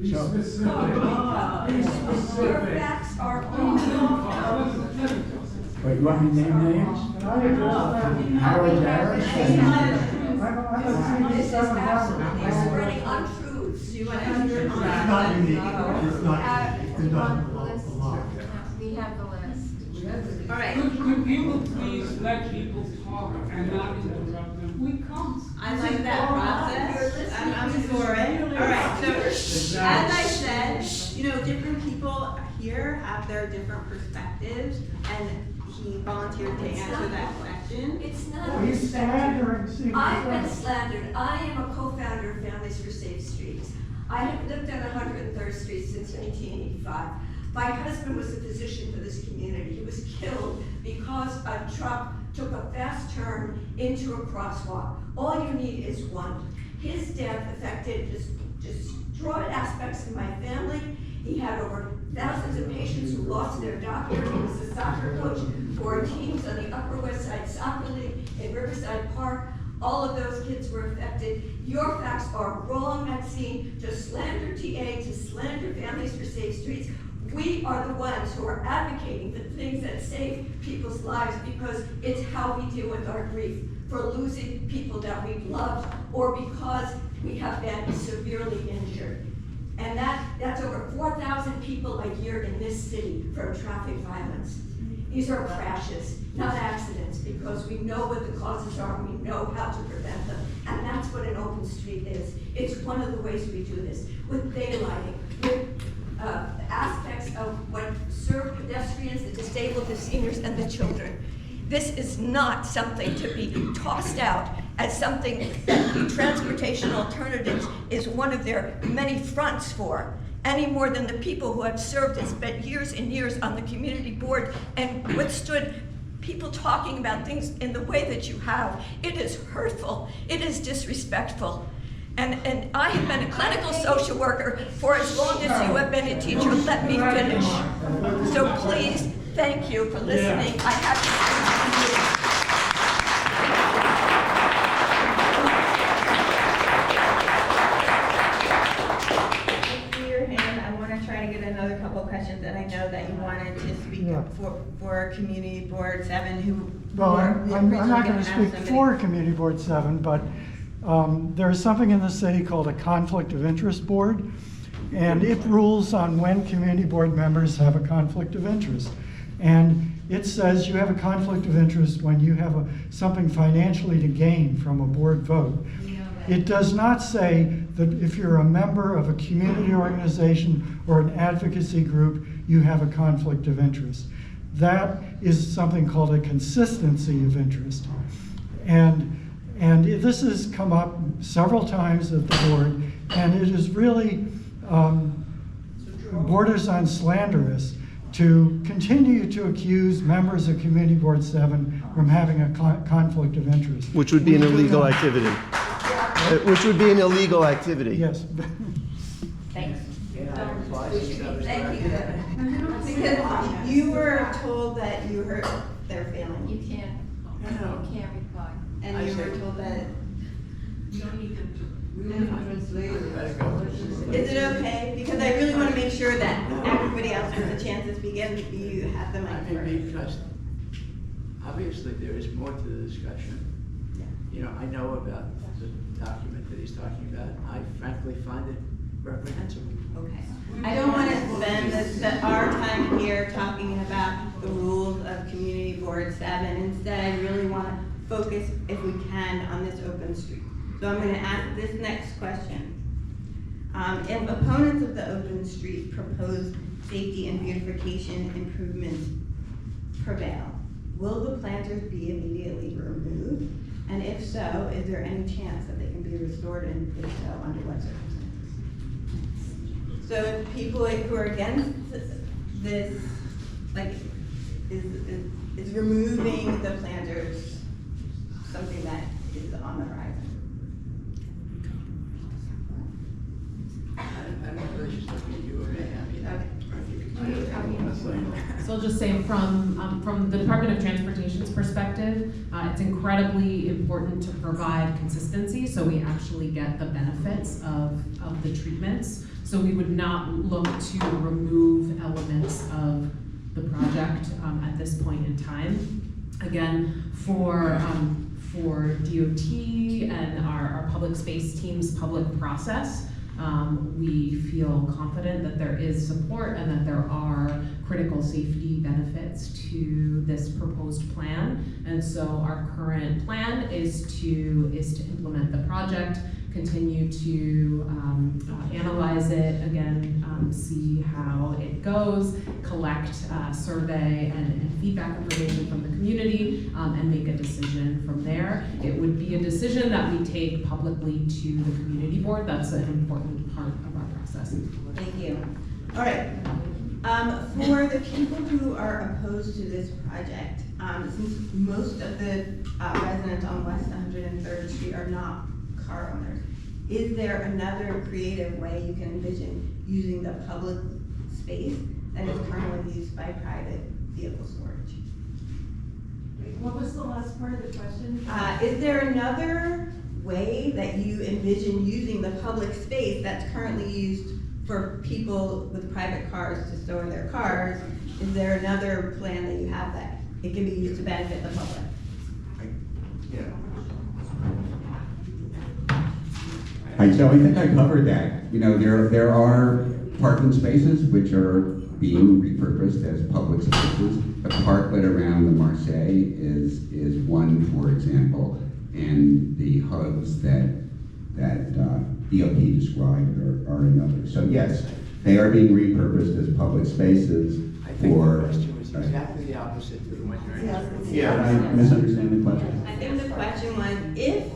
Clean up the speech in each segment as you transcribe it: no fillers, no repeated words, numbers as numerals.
Be So- specific. Your facts are wrong. Wait, you want me to name names? Howard Harris? This is absolutely spreading untruths. You want to enter It's not unique, it's not, it's been done a lot. We have the list. All right. Could people please let people talk and not interrupt them? We can't. I like that process. I'm for it. All right, so as I said, you know, different people here have their different perspectives, and he volunteered to answer that question. It's not He's slandering senior I've been citizens. slandered. I am a co-founder of Families for Safe Streets. I have lived on 103rd Street since 1985. My husband was a physician for this community. He was killed because a truck took a fast turn into a crosswalk. All you need is one. His death affected, destroyed aspects of my family. He had over thousands of patients who lost their doctor. He was a soccer coach for teams on the Upper West Side Soccer League in Riverside Park. All of those kids were affected. Your facts are wrong, Maxine, to slander TA, to slander Families for Safe Streets. We are the ones who are advocating for things that save people's lives because it's how we deal with our grief for losing people that we've loved or because we have been severely injured. And that's over 4,000 people a year in this city from traffic violence. These are crashes, not accidents, because we know what the causes are, we know how to prevent them, and that's what an open street is. It's one of the ways we do this, with daylighting, with aspects of what serve pedestrians, the disabled, the seniors, and the children. This is not something to be tossed out as something that the transportation alternatives is one of their many fronts for, any more than the people who have served and spent years and years on the community board and withstood people talking about things in the way that you have. It is hurtful, it is disrespectful. And I have been a clinical social worker for as long as you have been a teacher. Let me finish. So please, thank you for listening. I have Thank you for your hand. I want to try to get another couple of questions, and I know that you wanted to speak Yeah. for Community Board 7, who. Well, I'm not going to ask speak somebody. for Community Board 7, but there is something in the city called a conflict of interest board, and it rules on when community board members have a conflict of interest. And it says you have a conflict of interest when you have something financially to gain from a board vote. It does not say that if you're a member of a community organization or an advocacy group, you have a conflict of interest. That is something called a consistency of interest. And this has come up several times at the board, and it is really borders on slanderous to continue to accuse members of Community Board 7 from having a conflict of interest. Which would be an We do illegal not- activity. Which would be an illegal activity. Yes. Thanks. Thank you, because you were told that you hurt their feelings, You can't reply. and you were told that. You don't need to. Is it okay? Because I really want to make sure that everybody else gets a chance to speak and you have the mic I mean, first. because obviously there is more to the discussion. You know, I know about the document that he's talking about. I frankly find it reprehensible. Okay. I don't want to spend our time here talking about the rules of Community Board 7. Instead, I really want to focus, if we can, on this open street. So I'm going to ask this next question. If opponents of the open street proposed safety and beautification improvements prevail, will the planters be immediately removed? And if so, is there any chance that they can be restored, and if so, under what circumstances? So if people who are against this, like, is removing the planters something that is on the horizon? I'm not really just looking at you or me. I mean, So I'll just say from the Department of Transportation's perspective, it's incredibly important to provide consistency so we actually get the benefits of the treatments So we would not look to remove elements of the project at this point in time. Again, for DOT and our public space team's public process, we feel confident that there is support and that there are critical safety benefits to this proposed plan. And so our current plan is to implement the project, continue to analyze it, again, see how it goes, collect survey and feedback information from the community, and make a decision from there. It would be a decision that we take publicly to the community board. That's an important part of our process. Thank you. All right. For the people who are opposed to this project, since most of the residents on West 103rd Street are not car owners, is there another creative way you can envision using the public space that is currently used by private vehicle storage? What was the last part of the question? Is there another way that you envision using the public space that's currently used for people with private cars to store their cars? Is there another plan that you have that it can be used to benefit the public? So I think I covered that. You know, there are parking spaces which are being repurposed as public spaces. The parklet around the Marseille is one, for example, and the hubs that DOT described are another. So yes, they are being repurposed as public spaces. I think the question was exactly the opposite to the one you're answering. Yeah, I misunderstand the question. I think the question was, if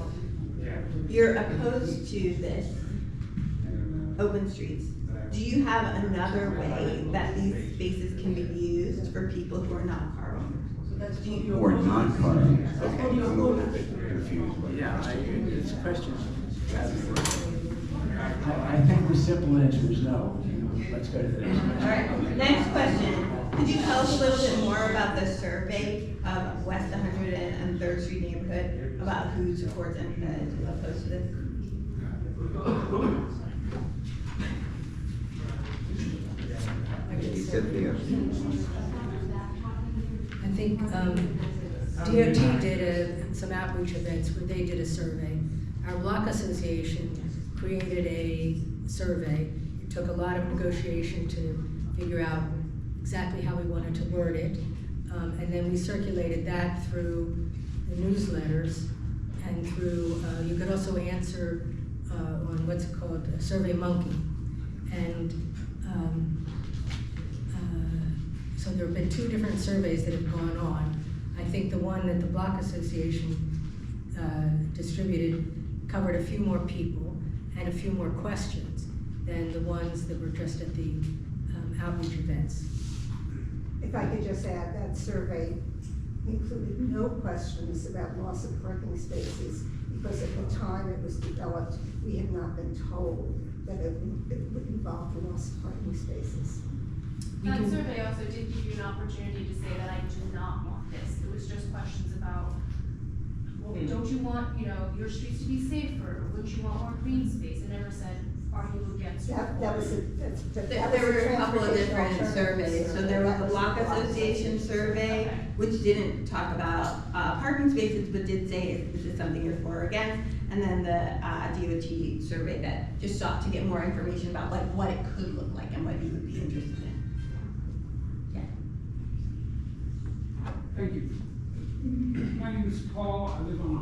you're opposed to this open streets, do you have another way that these spaces can be used for people who are not car owners? Or not car owners. Okay, I'm a little bit confused. Yeah, this question. I think the simple answer is no. Let's go to the next question. All right, next question. Could you tell us a little bit more about the survey of West 103rd Street neighborhood, about who supports and is opposed to this? I think DOT did some outreach events where they did a survey. Our block association created a survey. It took a lot of negotiation to figure out exactly how we wanted to word it. And then we circulated that through the newsletters and through, you could also answer on what's it called, Survey Monkey. And so there have been 2 different surveys that have gone on. I think the one that the Block Association distributed covered a few more people and a few more questions than the ones that were just at the outreach events. If I could just add, that survey included no questions about loss of parking spaces, because at the time it was developed, we had not been told that it would involve the loss of parking spaces. That survey also did give you an opportunity to say that I do not want this. It was just questions about, well, don't you want, your streets to be safer? Would you want more green space? It never said, are you against? There were a couple of different surveys. So there was the Block Association survey, which didn't talk about parking spaces, but did say, is this something you're for or against? And then the DOT survey that just sought to get more information about like what it could look like and what you would be interested in. Thank you. My name is Paul. I live on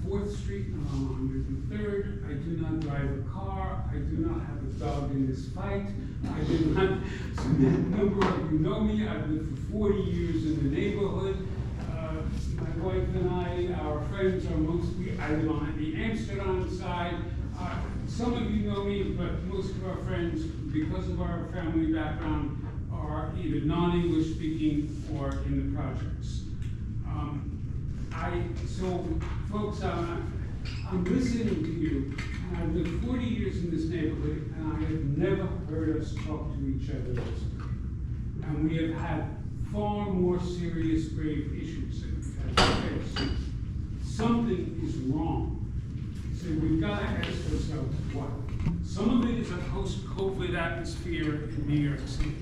104th Street, not on 103rd. I do not drive a car. I do not have a dog in this fight. I do not, a number of you know me. I've lived for 40 years in the neighborhood. My wife and I, our friends are mostly, I live on the Amsterdam side. Some of you know me, but most of our friends, because of our family background, are either non-English speaking or in the projects. So folks, I'm listening to you, and I've lived 40 years in this neighborhood, and I have never heard us talk to each other this way. And we have had far more serious, grave issues that we've had to face. Something is wrong. So we've got to ask ourselves what. Some of it is a post-COVID atmosphere in New York City.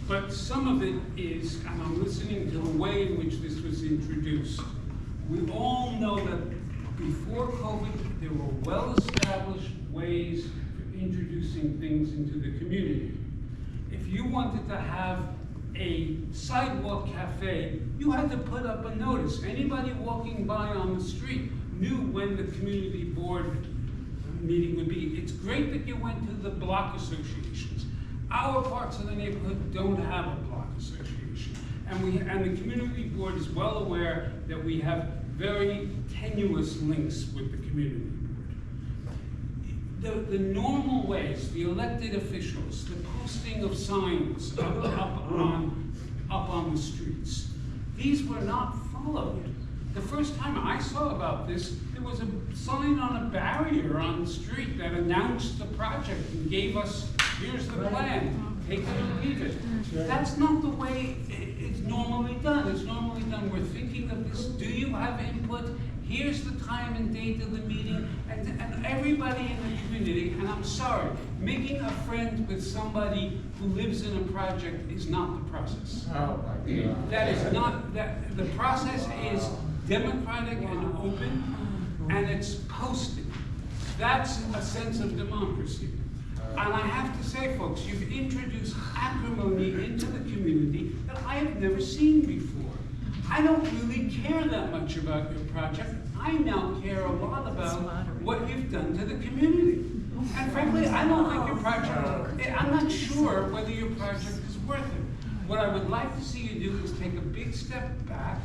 But some of it is, and I'm listening to the way in which this was introduced. We all know that before COVID, there were well-established ways of introducing things into the community. If you wanted to have a sidewalk cafe, you had to put up a notice. Anybody walking by on the street knew when the community board meeting would be. It's great that you went to the block associations. Our parts of the neighborhood don't have a block association. And the community board is well aware that we have very tenuous links with the community board. The normal ways, the elected officials, the posting of signs up on the streets, these were not followed. The first time I saw about this, there was a sign on a barrier on the street that announced the project and gave us, here's the plan, take it or leave it. That's not the way it's normally done. It's normally done, we're thinking of this, do you have input? Here's the time and date of the meeting, and everybody in the community, and I'm sorry, making a friend with somebody who lives in a project is not the process. That is not, the process is democratic and open, and it's posted. That's a sense of democracy. And I have to say, folks, you've introduced acrimony into the community that I have never seen before. I don't really care that much about your project. I now care a lot about what you've done to the community. And frankly, I don't think your project, I'm not sure whether your project is worth it. What I would like to see you do is take a big step back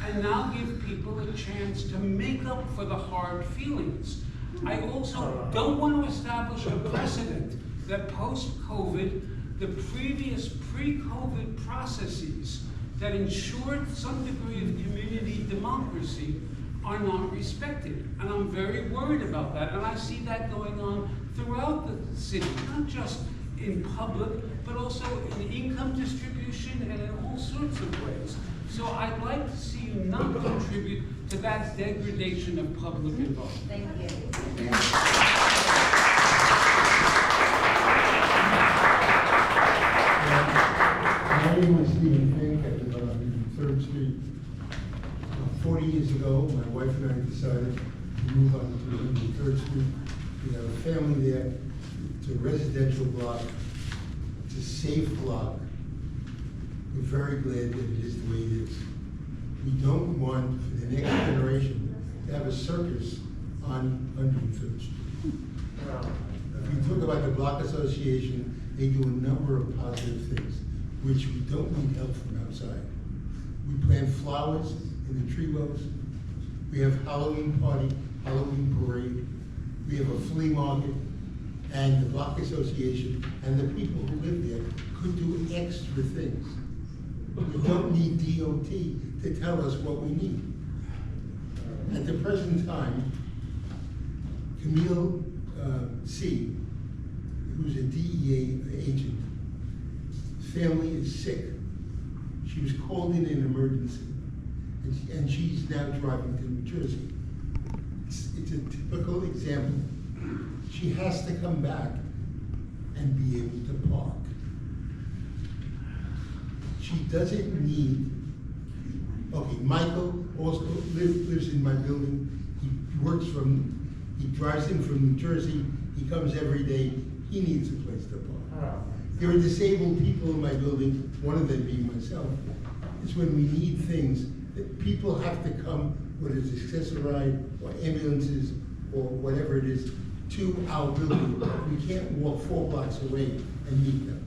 and now give people a chance to make up for the hard feelings. I also don't want to establish a precedent that post-COVID, the previous pre-COVID processes that ensured some degree of community democracy are not respected. And I'm very worried about that. And I see that going on throughout the city, not just in public, but also in income distribution and in all sorts of ways. So I'd like to see you not contribute to that degradation of public involvement. Thank you. My name is Stephen Fink. I live on 103rd Street. 40 years ago, my wife and I decided to move on to 103rd Street. We have a family there. It's a residential block. It's a safe block. We're very glad that it is the way it is. We don't want for the next generation to have a circus on 103rd Street. If you talk about the Block Association, they do a number of positive things, which we don't need help from outside. We plant flowers in the tree rows. We have Halloween party, Halloween parade. We have a flea market, and the Block Association and the people who live there could do extra things. We don't need DOT to tell us what we need. At the present time, Camille C., who's a DEA agent, family is sick. She was called in an emergency, and she's now driving to New Jersey. It's a typical example. She has to come back and be able to park. She doesn't need, okay, Michael also lives in my building. He drives in from New Jersey. He comes every day. He needs a place to park. There are disabled people in my building, one of them being myself. It's when we need things that people have to come, whether it's accessoride or ambulances or whatever it is, to our building. We can't walk 4 blocks away and meet them.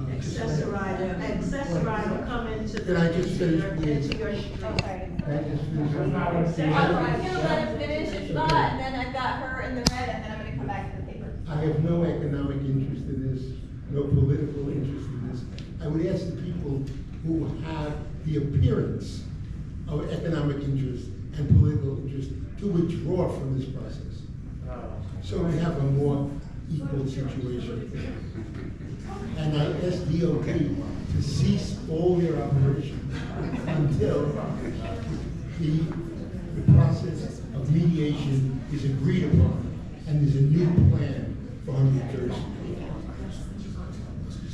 Accessoride will come into Can I just finish, please? into your street. Okay. Can I just finish? I'm gonna let him finish his thought, and then I've got her in the red, and then I'm gonna come back to the paper. I have no economic interest in this, no political interest in this. I would ask the people who have the appearance of economic interest and political interest to withdraw from this process. So we have a more equal situation. And I ask DOT to cease all their operations until the process of mediation is agreed upon and there's a new plan for 103rd Street.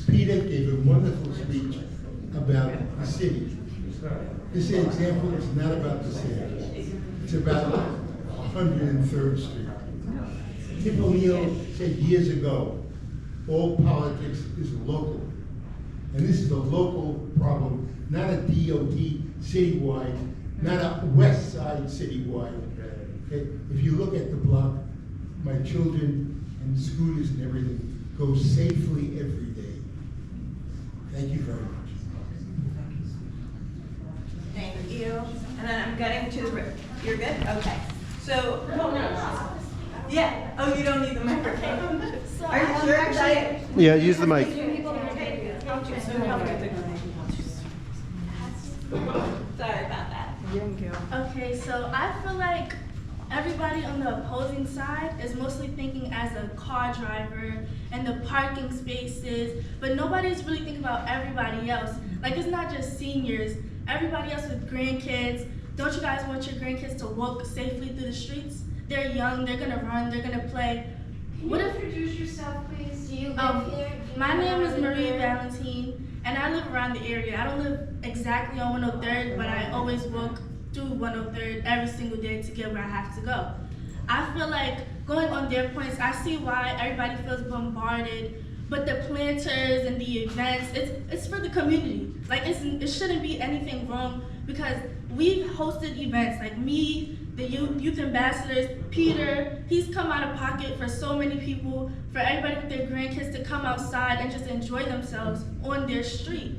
Peter gave a wonderful speech about the city. This example is not about the city. It's about 103rd Street. Tip O'Neill said years ago, all politics is local. And this is a local problem, not a DOT citywide, not a west side citywide. Okay? If you look at the block, my children and scooters and everything go safely every day. Thank you very much. Thank you. And then I'm getting to the, you're good? Okay. So, yeah. Oh, you don't need the microphone? Are you sure? Yeah, use the mic. Sorry about that. Okay, so I feel like everybody on the opposing side is mostly thinking as a car driver and the parking spaces, but nobody's really thinking about everybody else. Like, it's not just seniors, everybody else with grandkids. Don't you guys want your grandkids to walk safely through the streets? They're young, they're gonna run, they're gonna play. Can you introduce yourself, please? Do you live here? My name is Marie Valentine, and I live around the area. I don't live exactly on 103rd, but I always walk through 103rd every single day to get where I have to go. I feel like going on their points, I see why everybody feels bombarded, but the planters and the events, it's for the community. Like, it shouldn't be anything wrong, because we've hosted events, like me, the youth ambassadors, Peter, he's come out of pocket for so many people, for everybody with their grandkids to come outside and just enjoy themselves on their street.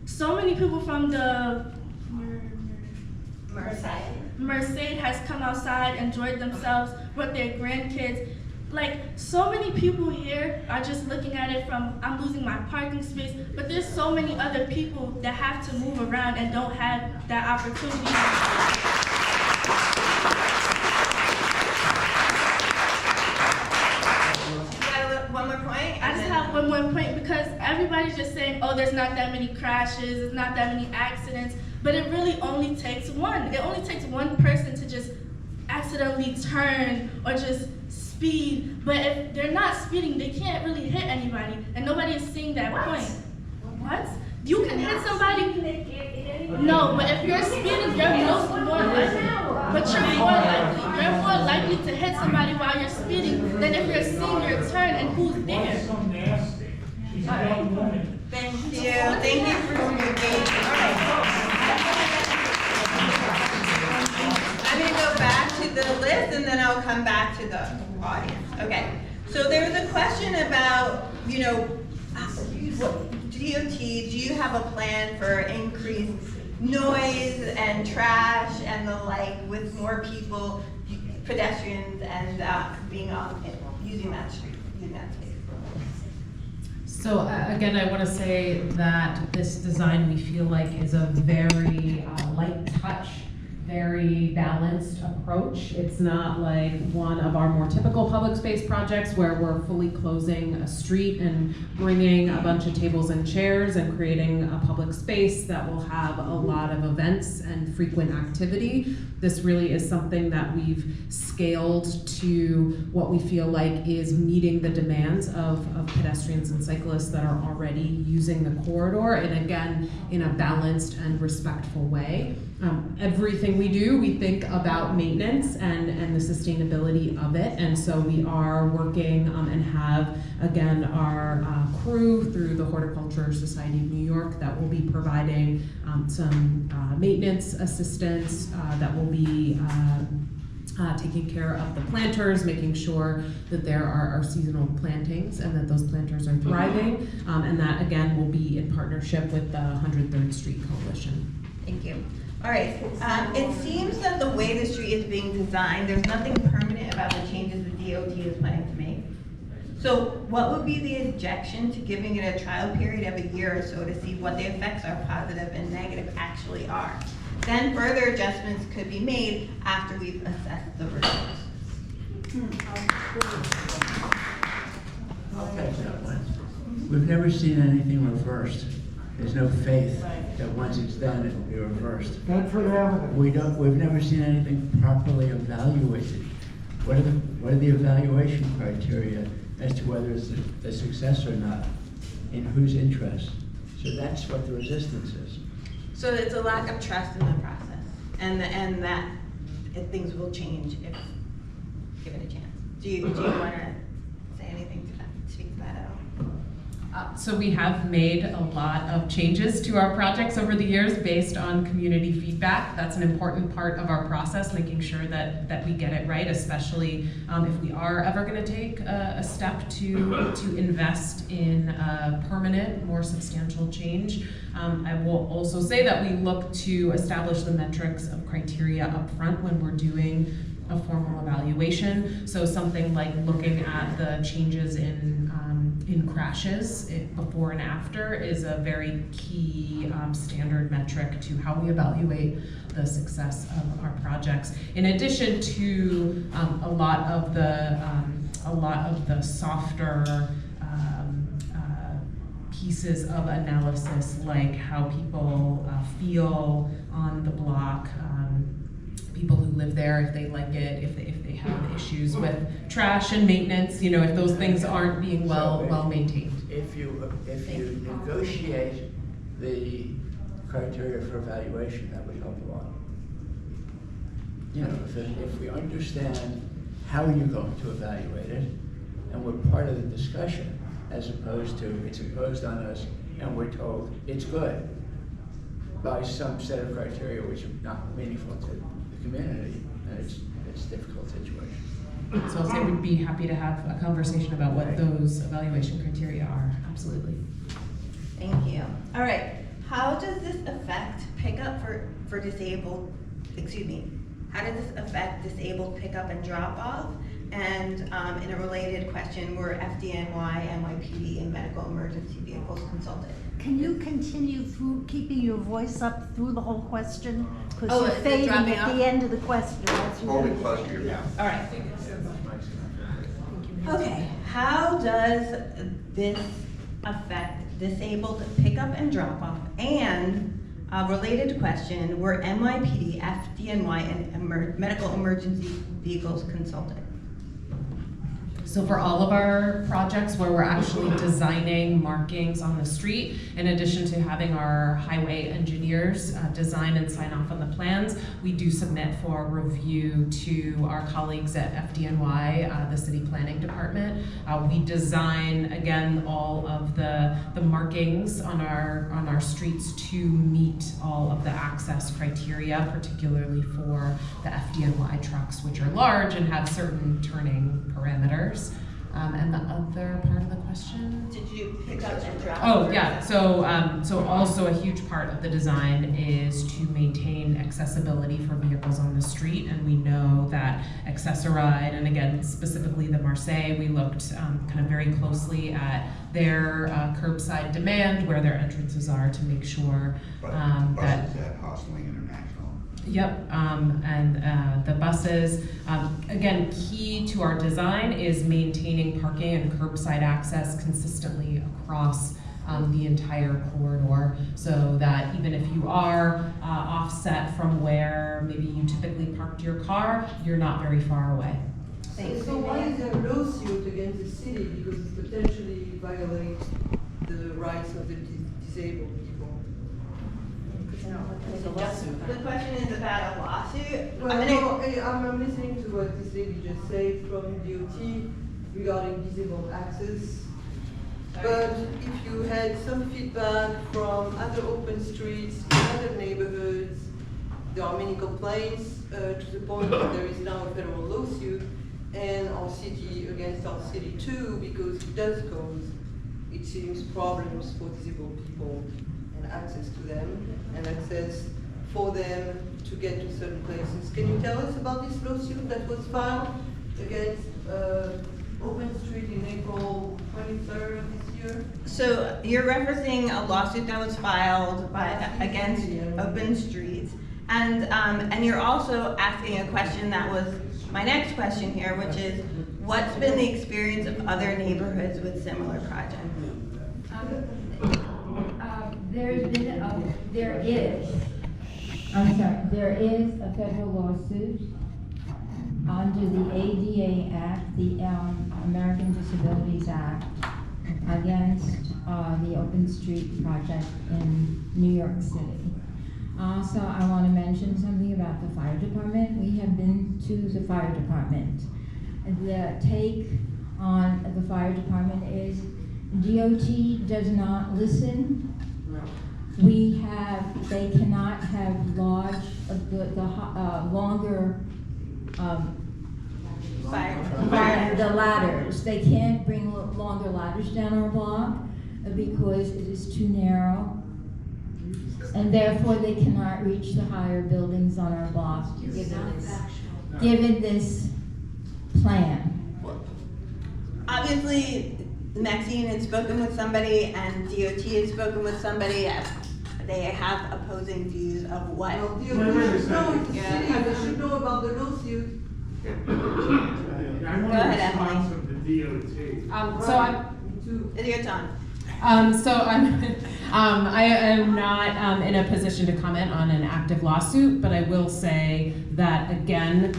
So many people from the Merced has come outside, enjoyed themselves with their grandkids. Like, so many people here are just looking at it from, I'm losing my parking space, but there's so many other people that have to move around and don't have that opportunity. One more point? I just have one more point, because everybody's just saying, oh, there's not that many crashes, there's not that many accidents, but it really only takes one. It only takes one person to just accidentally turn or just speed, but if they're not speeding, they can't really hit anybody, and nobody is seeing that point. What? You can hit somebody. No, but if you're speeding, you're more likely to hit somebody while you're speeding than if you're seeing your turn and who's there. Thank you. Thank you for speaking. All right. I'm going to go back to the list, and then I'll come back to the audience. Okay. So there was a question about, DOT, do you have a plan for increased noise and trash and the like with more people, pedestrians, and using that street, using that space? So again, I want to say that this design we feel like is a very light touch, very balanced approach. It's not like one of our more typical public space projects where we're fully closing a street and bringing a bunch of tables and chairs and creating a public space that will have a lot of events and frequent activity. This really is something that we've scaled to what we feel like is meeting the demands of pedestrians and cyclists that are already using the corridor, and again, in a balanced and respectful way. Everything we do, we think about maintenance and the sustainability of it, and so we are working and have, again, our crew through the Horticulture Society of New York that will be providing some maintenance assistance that will be taking care of the planters, making sure that there are seasonal plantings and that those planters are thriving, and that, again, will be in partnership with the 103rd Street Coalition. Thank you. All right, it seems that the way the street is being designed, there's nothing permanent about the changes the DOT is planning to make. So what would be the objection to giving it a trial period of a year or so to see what the effects are, positive and negative, actually are? Then further adjustments could be made after we've assessed the results. I'll catch that one. We've never seen anything reversed. There's no faith that once it's done, it will be reversed. Bedford Avenue. We've never seen anything properly evaluated. What What are the evaluation criteria as to whether it's a success or not? In whose interest? So that's what the resistance is. So it's a lack of trust in the process, and that things will change if given a chance. Do you want to say anything to that? Speak to that at all? So we have made a lot of changes to our projects over the years based on community feedback. That's an important part of our process, making sure that we get it right, especially if we are ever going to take a step to invest in permanent, more substantial change. I will also say that we look to establish the metrics of criteria up front when we're doing a formal evaluation. So something like looking at the changes in crashes before and after is a very key standard metric to how we evaluate the success of our projects. In addition to a lot of the softer pieces of analysis, like how people feel on the block, people who live there, if they like it, if they have issues with trash and maintenance, if those things aren't being well maintained. If you negotiate the criteria for evaluation, that would help a lot. If we understand how you're going to evaluate it, and we're part of the discussion, as opposed to it's imposed on us and we're told it's good by some set of criteria which are not meaningful to the community, and it's a difficult situation. So I'll say we'd be happy to have a conversation about what those evaluation criteria are, absolutely. Thank you. All right, how does this affect pickup for disabled, how does this affect disabled pickup and drop off? And in a related question, were FDNY, NYPD, and medical emergency vehicles consulted? Can you continue through keeping your voice up through the whole question? Because Oh, you're is it fading dropping at off? the end of the question. That's Hold it really- close to your mouth. All right. Okay, how does this affect disabled pickup and drop off? And a related question, were NYPD, FDNY, and medical emergency vehicles consulted? So for all of our projects where we're actually designing markings on the street, in addition to having our highway engineers design and sign off on the plans, we do submit for review to our colleagues at FDNY, the City Planning Department. We design, again, all of the markings on our streets to meet all of the access criteria, particularly for the FDNY trucks, which are large and have certain turning parameters. And the other part of the question? Did you pick up and drop? Oh, yeah, so also a huge part of the design is to maintain accessibility for vehicles on the street, and we know that Accessoride, and again, specifically the Marseille, we looked kind of very closely at their curbside demand, where their entrances are, to make sure that... Buses at Hostling International. Yep, and the buses, again, key to our design is maintaining parking and curbside access consistently across the entire corridor, so that even if you are offset from where maybe you typically parked your car, you're not very far away. So why is there a lawsuit against the city? Because it potentially violates the rights of the disabled people. The question is about a lawsuit. Well, I'm listening to what this lady just said from DOT regarding disabled access. But if you had some feedback from other open streets in other neighborhoods, there are many complaints to the point that there is now a federal lawsuit and our city against our city too, because it does cause, it seems, problems for disabled people and access to them and access for them to get to certain places. Can you tell us about this lawsuit that was filed against Open Street in April 23rd of this year? So you're referencing a lawsuit that was filed against Open Streets, and you're also asking a question that was my next question here, which is, what's been the experience of other neighborhoods with similar projects? There is a federal lawsuit under the ADA Act, the American Disabilities Act, against the Open Street project in New York City. Also, I want to mention something about the fire department. We have been to the fire department. The take on the fire department is DOT does not listen. They cannot have large, longer the ladders. They can't bring longer ladders down our block because it is too narrow. And therefore they cannot reach the higher buildings on our block given this plan. Obviously, Maxine had spoken with somebody and DOT had spoken with somebody. They have opposing views of what. Well, DOT should know, it's the city, they should know about the lawsuit. I want Go a ahead, response Emily. of the DOT. So I'm, It's your time. I am not in a position to comment on an active lawsuit, but I will say that again,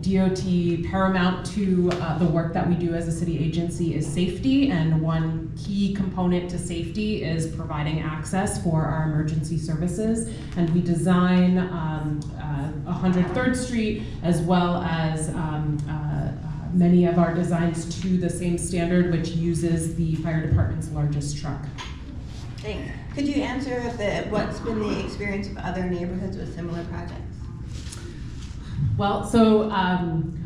DOT paramount to the work that we do as a city agency is safety, and one key component to safety is providing access for our emergency services. And we design 103rd Street as well as many of our designs to the same standard, which uses the fire department's largest truck. Thanks. Could you answer what's been the experience of other neighborhoods with similar projects? Well, so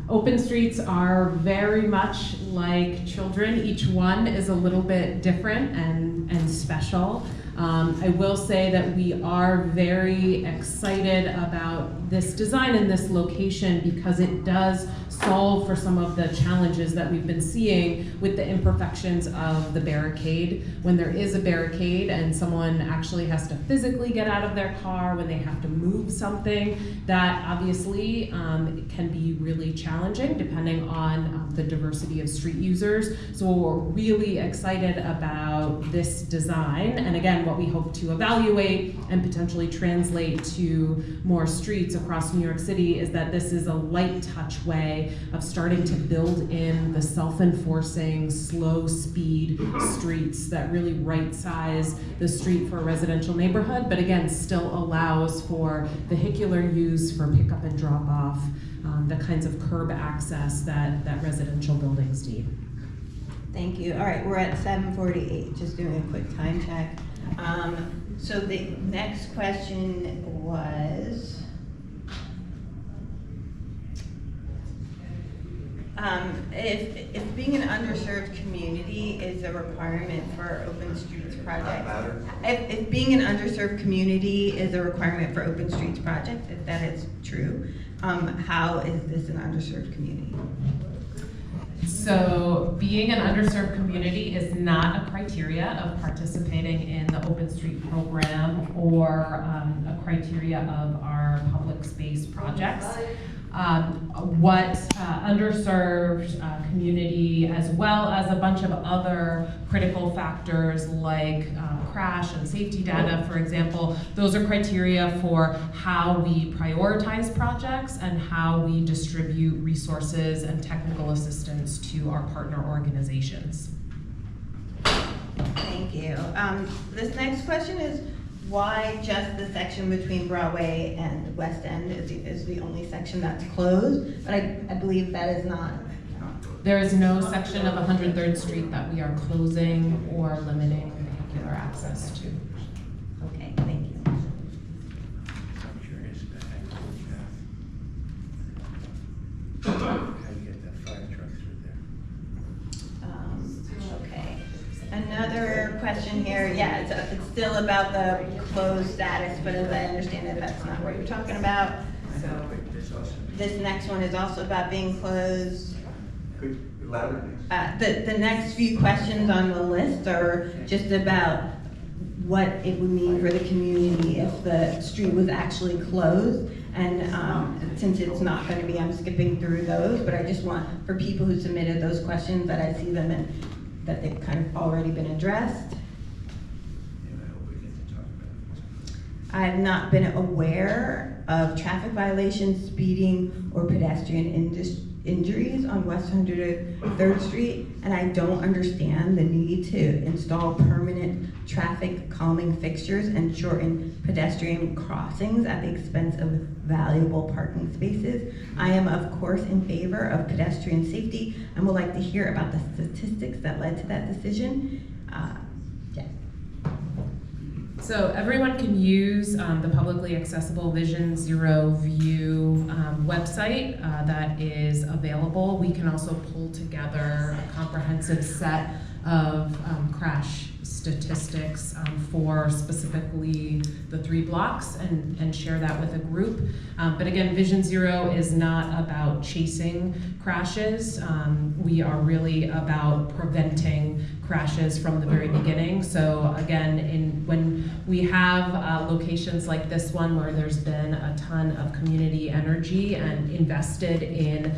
open streets are very much like children. Each one is a little bit different and special. I will say that we are very excited about this design and this location because it does solve for some of the challenges that we've been seeing with the imperfections of the barricade. When there is a barricade and someone actually has to physically get out of their car, when they have to move something, that obviously can be really challenging depending on the diversity of street users. So we're really excited about this design, and again, what we hope to evaluate and potentially translate to more streets across New York City is that this is a light touch way of starting to build in the self-enforcing, slow speed streets that really right size the street for a residential neighborhood, but again, still allows for vehicular use, for pickup and drop off, the kinds of curb access that residential buildings need. Thank you. All right, we're at 7:48, just doing a quick time check. So the next question was, if being an underserved community is a requirement for Open Streets project, if being an underserved community is a requirement for Open Streets project, if that is true, how is this an underserved community? So being an underserved community is not a criteria of participating in the Open Street program or a criteria of our public space projects. What underserved community, as well as a bunch of other critical factors like crash and safety data, for example, those are criteria for how we prioritize projects and how we distribute resources and technical assistance to our partner organizations. Thank you. This next question is, why just the section between Broadway and West End is the only section that's closed? But I believe that is not. There is no section of 103rd Street that we are closing or limiting vehicular access to. Okay, thank you. I'm curious about how you get that fire truck through there. Okay. Another question here, yeah, it's still about the closed status, but as I understand it, that's not what you're talking about. So this next one is also about being closed. The next few questions on the list are just about what it would mean for the community if the street was actually closed. And since it's not going to be, I'm skipping through those, but I just want for people who submitted those questions that I see them and that they've kind of already been addressed. Yeah, I hope we get to talk about it. I've not been aware of traffic violations, speeding, or pedestrian injuries on West 103rd Street, and I don't understand the need to install permanent traffic calming fixtures and shorten pedestrian crossings at the expense of valuable parking spaces. I am, of course, in favor of pedestrian safety and would like to hear about the statistics that led to that decision. So everyone can use the publicly accessible Vision Zero View website that is available. We can also pull together a comprehensive set of crash statistics for specifically the 3 blocks and share that with a group. But again, Vision Zero is not about chasing crashes. We are really about preventing crashes from the very beginning. So again, when we have locations like this one where there's been a ton of community energy and invested in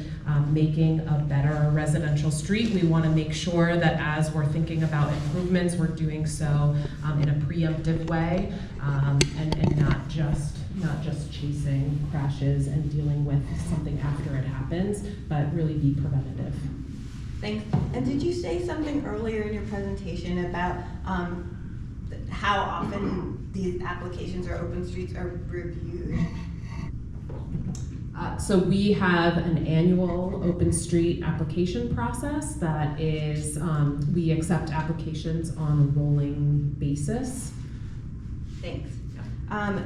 making a better residential street, we want to make sure that as we're thinking about improvements, we're doing so in a preemptive way and not just chasing crashes and dealing with something after it happens, but really be preventative. Thanks. And did you say something earlier in your presentation about how often these applications or open streets are reviewed? So we have an annual open street application process that is, we accept applications on a rolling basis. Thanks.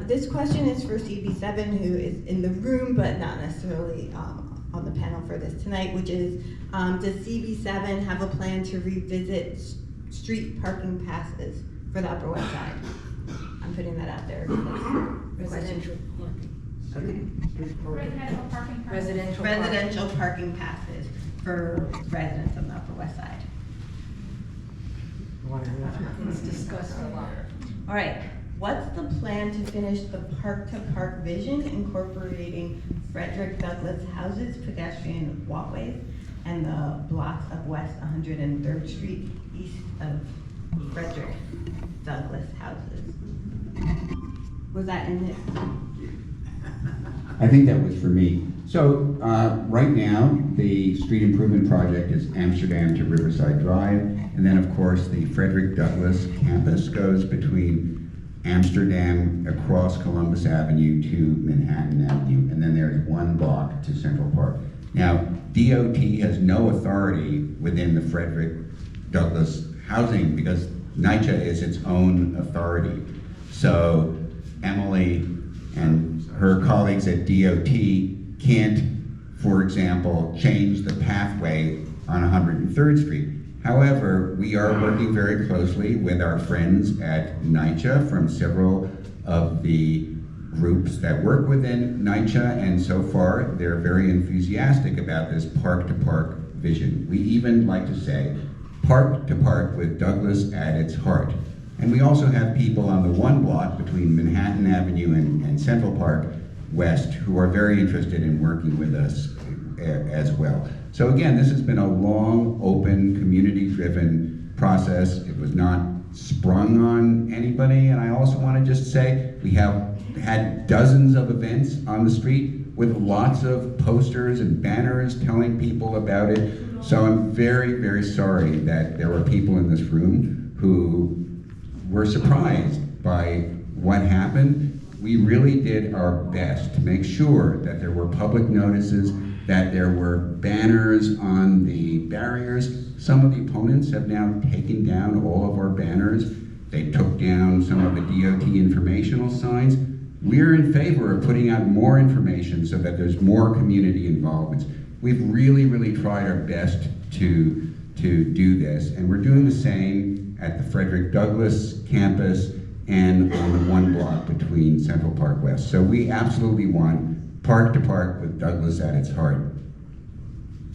This question is for CB7, who is in the room but not necessarily on the panel for this tonight, which is, does CB7 have a plan to revisit street parking passes for the Upper West Side? I'm putting that out there. Residential parking. Okay. Residential parking passes for residents on the Upper West Side. It's discussed a lot. All right. What's the plan to finish the park-to-park vision incorporating Frederick Douglass houses, pedestrian walkways, and the blocks of West 103rd Street east of Frederick Douglass houses? Was that in it? I think that was for me. So right now, the street improvement project is Amsterdam to Riverside Drive, and then of course the Frederick Douglass campus goes between Amsterdam across Columbus Avenue to Manhattan Avenue, and then there's 1 block to Central Park. Now, DOT has no authority within the Frederick Douglass housing because NYCHA is its own authority. So Emily and her colleagues at DOT can't, for example, change the pathway on 103rd Street. However, we are working very closely with our friends at NYCHA from several of the groups that work within NYCHA, and so far they're very enthusiastic about this park-to-park vision. We even like to say park-to-park with Douglass at its heart. And we also have people on the 1 block between Manhattan Avenue and Central Park West who are very interested in working with us as well. So again, this has been a long, open, community-driven process. It was not sprung on anybody, and I also want to just say we have had dozens of events on the street with lots of posters and banners telling people about it. So I'm very, very sorry that there were people in this room who were surprised by what happened. We really did our best to make sure that there were public notices, that there were banners on the barriers. Some of the opponents have now taken down all of our banners. They took down some of the DOT informational signs. We're in favor of putting out more information so that there's more community involvement. We've really, really tried our best to do this, and we're doing the same at the Frederick Douglass campus and on the 1 block between Central Park West. So we absolutely want park to park with Douglass at its heart.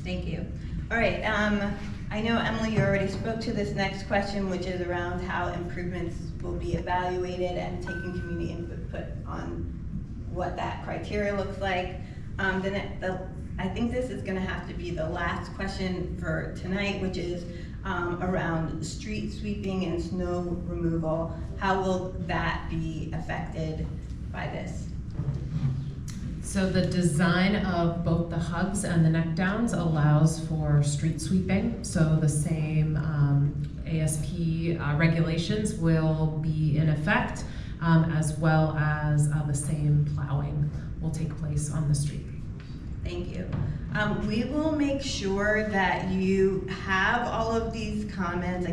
Thank you. All right, I know, Emily, you already spoke to this next question, which is around how improvements will be evaluated and taking community input on what that criteria looks like. I think this is gonna have to be the last question for tonight, which is around street sweeping and snow removal. How will that be affected by this? So the design of both the hubs and the neck downs allows for street sweeping. So the same ASP regulations will be in effect, as well as the same plowing will take place on the street. Thank you. We will make sure that you have all of these comments and